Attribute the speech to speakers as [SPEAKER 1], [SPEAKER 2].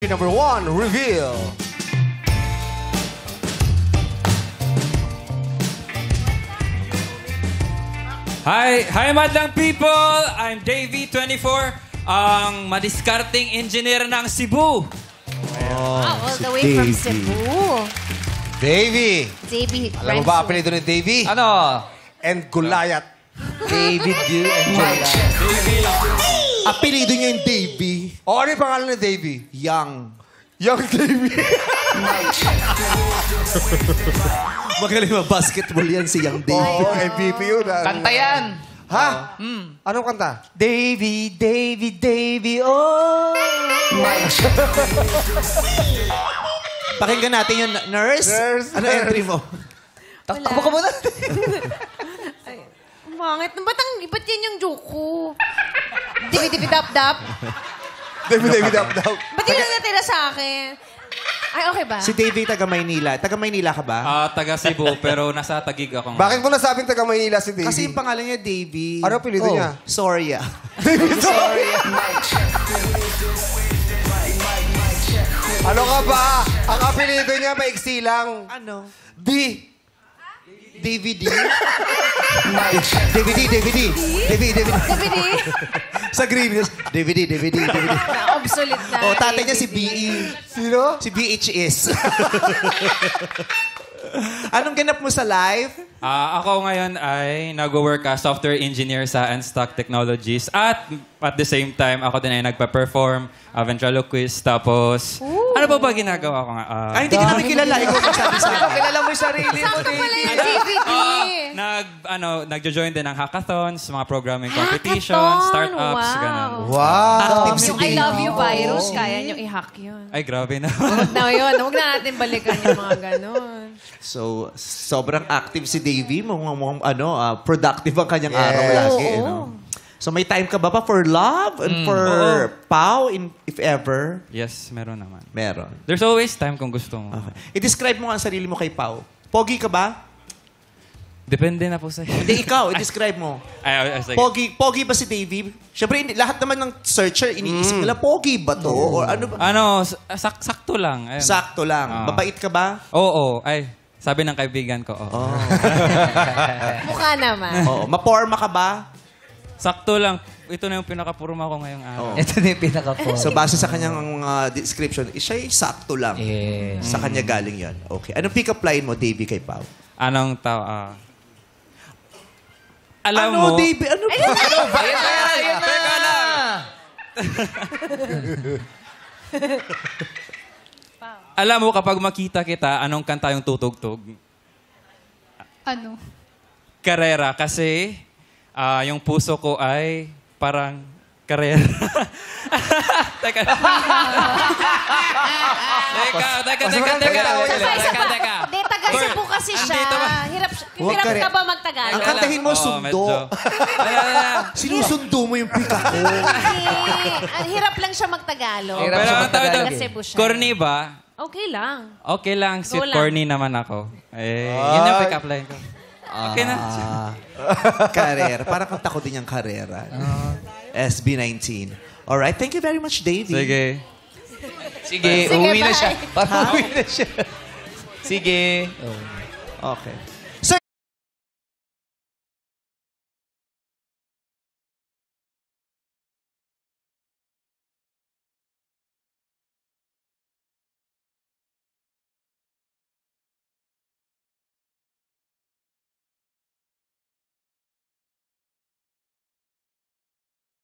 [SPEAKER 1] Number 1, reveal.
[SPEAKER 2] Hi madlang people! I'm Davey, 24, ang madiskarting engineer ng Cebu.
[SPEAKER 3] All the way from Cebu.
[SPEAKER 1] Davey.
[SPEAKER 3] Davey
[SPEAKER 1] Alam mo ba apelido ni Davey?
[SPEAKER 4] Ano?
[SPEAKER 1] And Gulayat.
[SPEAKER 4] David D. and
[SPEAKER 1] Apelido niya yung Davey. O ano yung pangalan ni Davey? Young. Young Davey.
[SPEAKER 4] Magaling mag-basketball yan si Young Davey.
[SPEAKER 1] Oo, MVP yun.
[SPEAKER 5] Kanta yan.
[SPEAKER 1] Ha? Anong kanta?
[SPEAKER 4] Davey, Davey, Davey, oh! Pakinggan natin yung nurse.
[SPEAKER 1] Nurse.
[SPEAKER 4] Ano entry mo? Takbo ka muna.
[SPEAKER 3] Bakit? Ba't yan yung joke ko? Dibi-dibi-dap-dap?
[SPEAKER 1] Davey, dap.
[SPEAKER 3] Ba't yun ang natira sa akin? Ay, okay ba?
[SPEAKER 4] Si Davey, taga Maynila. Taga Maynila ka ba?
[SPEAKER 2] Taga Cebu, pero nasa Taguig ako ngayon.
[SPEAKER 1] Bakit mo nasabing taga Maynila si Davey?
[SPEAKER 4] Kasi yung pangalan niya, Davey.
[SPEAKER 1] Ano apelido niya?
[SPEAKER 4] Soria.
[SPEAKER 1] Soria. Ano ka ba? Ang apelido niya maiksi lang.
[SPEAKER 4] Ano?
[SPEAKER 1] D.
[SPEAKER 4] Davey D. Davey D, Davey D. Davey D.
[SPEAKER 3] Gabi di?
[SPEAKER 4] Sa Green Hills. Davey D, Davey D, Davey D.
[SPEAKER 3] Na-obsolete na.
[SPEAKER 4] Oh, tatay niya si BE.
[SPEAKER 1] Sino?
[SPEAKER 4] Si BHS. Anong ganap mo sa life?
[SPEAKER 2] Ako ngayon ay nag-work as software engineer sa Unstock Technologies. At the same time, ako din ay nagpa-perform, ventriloquist, tapos... Ano ba ginagawa ko nga?
[SPEAKER 4] Ay, hindi ka namin kilala. Ikaw magsabi sa akin.
[SPEAKER 5] Kilala mo yung sarili mo,
[SPEAKER 3] Saan ka pala
[SPEAKER 5] Davey.
[SPEAKER 3] yung DVD?
[SPEAKER 2] Nagjo-join din ng hackathons, mga programming competitions,
[SPEAKER 3] Hackathon?
[SPEAKER 2] startups,
[SPEAKER 3] Wow.
[SPEAKER 2] ganun.
[SPEAKER 1] Wow.
[SPEAKER 4] Active si
[SPEAKER 3] Yung I
[SPEAKER 4] Davey.
[SPEAKER 3] love you virus, kaya nyo i-hack yun.
[SPEAKER 2] Ay, grabe na.
[SPEAKER 3] Huwag na yun. Huwag na natin balikan yung mga ganon.
[SPEAKER 4] So, sobrang active si Davey. Mukhang productive ang kanyang
[SPEAKER 1] Yes.
[SPEAKER 4] araw lagi.
[SPEAKER 3] Oo.
[SPEAKER 4] No? So, may time ka ba for love and for pau, if ever?
[SPEAKER 2] Yes, meron naman.
[SPEAKER 4] Meron.
[SPEAKER 2] There's always time kung gusto mo.
[SPEAKER 4] Okay. I-describe mo nga ang sarili mo kay Pau. Pogi ka ba?
[SPEAKER 2] Depende na po sa'yo.
[SPEAKER 4] Hindi, ikaw. I-describe mo.
[SPEAKER 2] Sige.
[SPEAKER 4] Pogi ba si Davey? Siyempre, lahat naman ng searcher, iniisip nila, pogi ba to? Or ano ba?
[SPEAKER 2] Sakto lang. Ayun.
[SPEAKER 4] Sakto lang. Mabait ka ba?
[SPEAKER 2] Oo. Ay, sabi ng kaibigan ko, oo.
[SPEAKER 3] Mukha naman.
[SPEAKER 4] Oo. Maporma ka ba?
[SPEAKER 2] Sakto lang. Ito na yung pinakapurma ko ngayong araw.
[SPEAKER 5] Ito na yung pinaka-phone.
[SPEAKER 4] So, base sa kanyang description, siya'y sakto lang. Sa kanya galing yan. Okay. Anong pick-up line mo, Davey, kay Pau?
[SPEAKER 2] Anong alam mo...
[SPEAKER 4] Davey? Ano ba?
[SPEAKER 2] Teka lang. Alam mo, kapag makita kita, anong kanta yung tutugtog?
[SPEAKER 6] Ano?
[SPEAKER 2] Karera. Kasi yung puso ko ay parang karera. Teka. Teka.
[SPEAKER 3] Hindi, taga Cebu kasi siya.
[SPEAKER 2] Andito ba?
[SPEAKER 3] Hirap ka ba magtagalog?
[SPEAKER 4] Ang kantahin mo, sundo. Sinusundo mo yung pika ko.
[SPEAKER 3] Hindi. Hirap lang siya magtagalog.
[SPEAKER 5] Hirap
[SPEAKER 2] Pero
[SPEAKER 5] siya
[SPEAKER 2] ang tawag
[SPEAKER 5] magtagalog
[SPEAKER 2] doon,
[SPEAKER 3] Cebu siya.
[SPEAKER 2] corny ba?
[SPEAKER 3] Okay lang.
[SPEAKER 2] Okay lang.
[SPEAKER 3] Go lang.
[SPEAKER 2] Corny naman ako. Yun yung pick-up line ko. Okay na.
[SPEAKER 4] Karera. Parang kanta ko din yung karera. SB19. Alright. Thank you very much, Davey.
[SPEAKER 2] Sige.
[SPEAKER 5] Sige,
[SPEAKER 3] Sige,
[SPEAKER 5] uwi na
[SPEAKER 3] bye.
[SPEAKER 5] siya. Parang uwi na siya. Sige.
[SPEAKER 4] Okay.